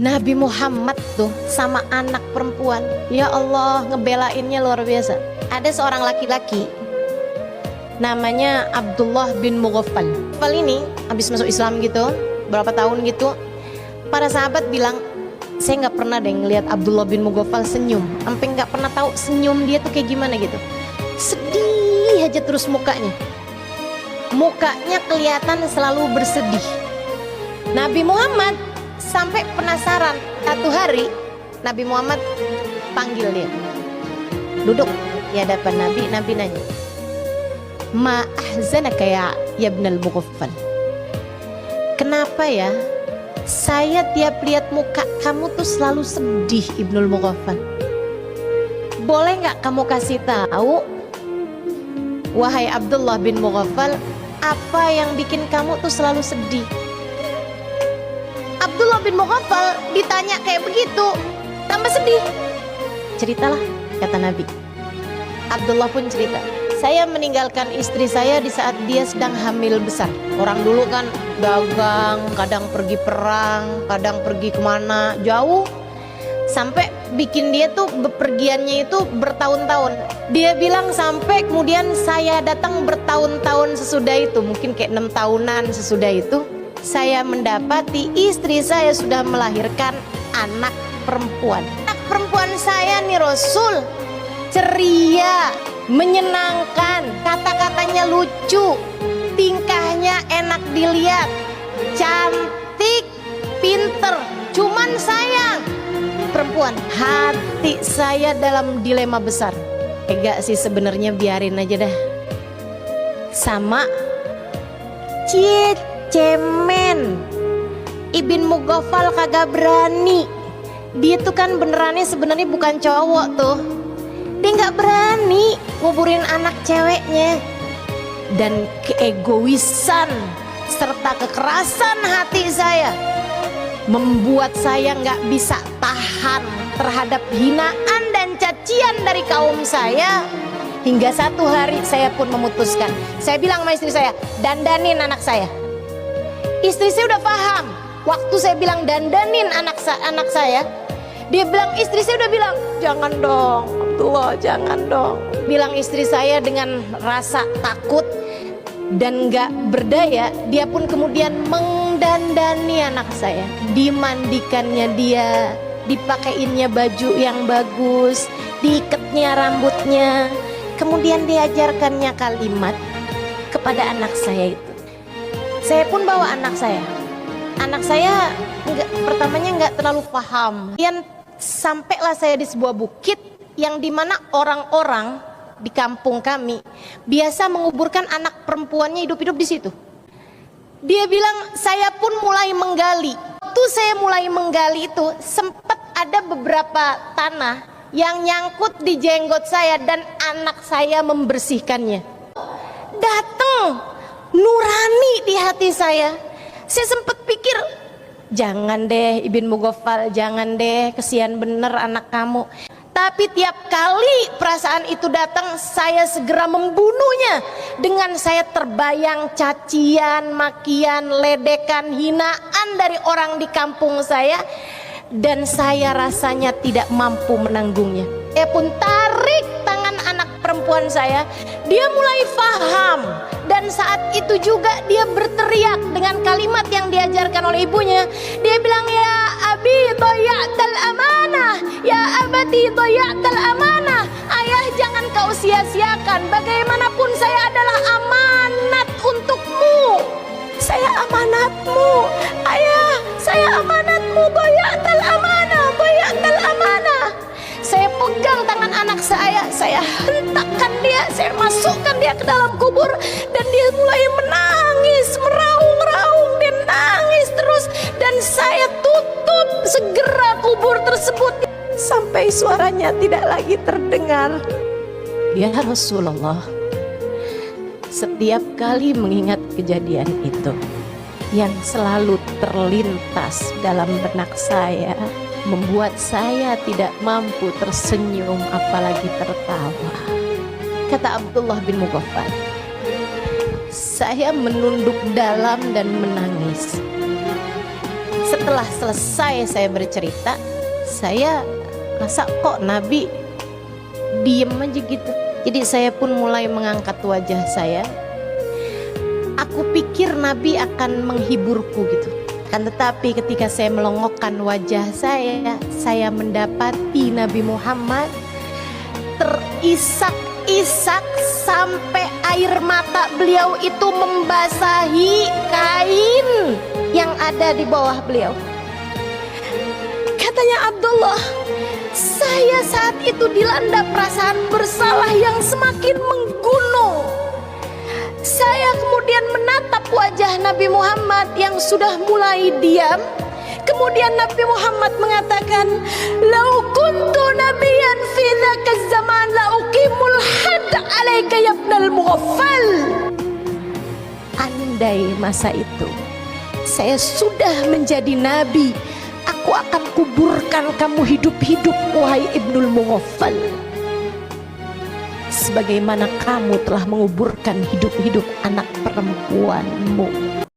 Nabi Muhammad tuh sama anak perempuan, ya Allah, ngebelainnya luar biasa. Ada seorang laki-laki namanya Abdullah bin Mughaffal. Mughaffal ini habis masuk Islam gitu, berapa tahun gitu. Para sahabat bilang, saya nggak pernah deh ngelihat Abdullah bin Mughaffal senyum, sampai nggak pernah tahu senyum dia tuh kayak gimana gitu. Sedih aja terus mukanya. Mukanya kelihatan selalu bersedih. Nabi Muhammad sampai penasaran. Satu hari Nabi Muhammad panggil dia, duduk di hadapan Nabi. Nabi nanya, ma ahzanaka ya ibnal Mughaffal, kenapa ya saya tiap lihat muka kamu tuh selalu sedih Ibnul Mughaffal? Boleh nggak kamu kasih tahu, wahai Abdullah bin Mughaffal, apa yang bikin kamu tuh selalu sedih? Abdullah bin Mughaffal ditanya kayak begitu, tambah sedih. Ceritalah, kata Nabi. Abdullah pun cerita, saya meninggalkan istri saya di saat dia sedang hamil besar. Orang dulu kan dagang, kadang pergi perang, kadang pergi kemana jauh, sampai bikin dia tuh bepergiannya itu bertahun-tahun. Dia bilang sampai kemudian saya datang bertahun-tahun sesudah itu, mungkin kayak 6 tahunan sesudah itu, saya mendapati istri saya sudah melahirkan anak perempuan. Anak perempuan saya nih Rasul, ceria, menyenangkan, kata-katanya lucu, tingkahnya enak dilihat, cantik, pinter. Cuman sayang, perempuan. Hati saya dalam dilema besar. Enggak sih sebenarnya, biarin aja dah. Sama cemen Ibn Mughaffal kagak berani. Dia tuh kan benerannya sebenarnya bukan cowok tuh. Dia nggak berani nguburin anak ceweknya. Dan keegoisan serta kekerasan hati saya membuat saya nggak bisa tahan terhadap hinaan dan cacian dari kaum saya. Hingga satu hari saya pun memutuskan, saya bilang sama istri saya, dandanin anak saya. Istri saya udah paham. Waktu saya bilang dandanin anak saya, dia bilang, istri saya udah bilang, jangan dong Abdullah, jangan dong. Bilang istri saya dengan rasa takut dan gak berdaya, dia pun kemudian mendandani anak saya. Dimandikannya dia, dipakaiinnya baju yang bagus, diikatnya rambutnya, kemudian diajarkannya kalimat kepada anak saya itu. Saya pun bawa anak saya. Anak saya pertamanya nggak terlalu paham. Kemudian sampailah saya di sebuah bukit yang dimana orang-orang di kampung kami biasa menguburkan anak perempuannya hidup-hidup di situ. Dia bilang, saya pun mulai menggali. Waktu saya mulai menggali itu sempat ada beberapa tanah yang nyangkut di jenggot saya dan anak saya membersihkannya. Datang nurani di hati saya. Saya sempat pikir, jangan deh Ibn Mughaffal, jangan deh, kesian bener anak kamu. Tapi tiap kali perasaan itu datang, saya segera membunuhnya. Dengan saya terbayang cacian, makian, ledekan, hinaan dari orang di kampung saya. Dan saya rasanya tidak mampu menanggungnya. Saya pun tarik tangan anak perempuan saya. Dia mulai faham. Dan saat itu juga dia berteriak dengan kalimat yang diajarkan oleh ibunya. Dia bilang, ya abi dhayya'tal amanah, ya abati dhayya'tal amanah. Ayah, jangan kau sia-siakan. Bagaimanapun saya adalah amanat untukmu. Saya amanatmu. Ayah, saya amanatmu. Dhayya'tal amanah, dhayya'tal amanah. Saya pegang tangan anak saya hentakkan dia, saya masukkan dia ke dalam kubur. Dan dia mulai menangis, meraung-raung, dia nangis terus. Dan saya tutup segera kubur tersebut sampai suaranya tidak lagi terdengar. Ya Rasulullah, setiap kali mengingat kejadian itu, yang selalu terlintas dalam benak saya membuat saya tidak mampu tersenyum apalagi tertawa. Kata Abdullah bin Mughaffal, saya menunduk dalam dan menangis. setelah selesai saya bercerita, saya rasa kok Nabi diem aja gitu. Jadi saya pun mulai mengangkat wajah saya. Aku pikir Nabi akan menghiburku gitu. Kan tetapi ketika saya melongokkan wajah saya mendapati Nabi Muhammad terisak-isak sampai air mata beliau itu membasahi kain yang ada di bawah beliau. Katanya Abdullah, saya saat itu dilanda perasaan bersalah yang semakin menggunung. Saya kemudian menatap wajah Nabi Muhammad yang sudah mulai diam. Kemudian Nabi Muhammad mengatakan, "Lau kuntu nabiyyan fi dzaka zaman la uqimul hadd 'alaika ya ibnal mughaffal." Andai masa itu saya sudah menjadi nabi, aku akan kuburkan kamu hidup-hidup wahai Ibnul Mughaffal, sebagaimana kamu telah menguburkan hidup-hidup anak perempuanmu.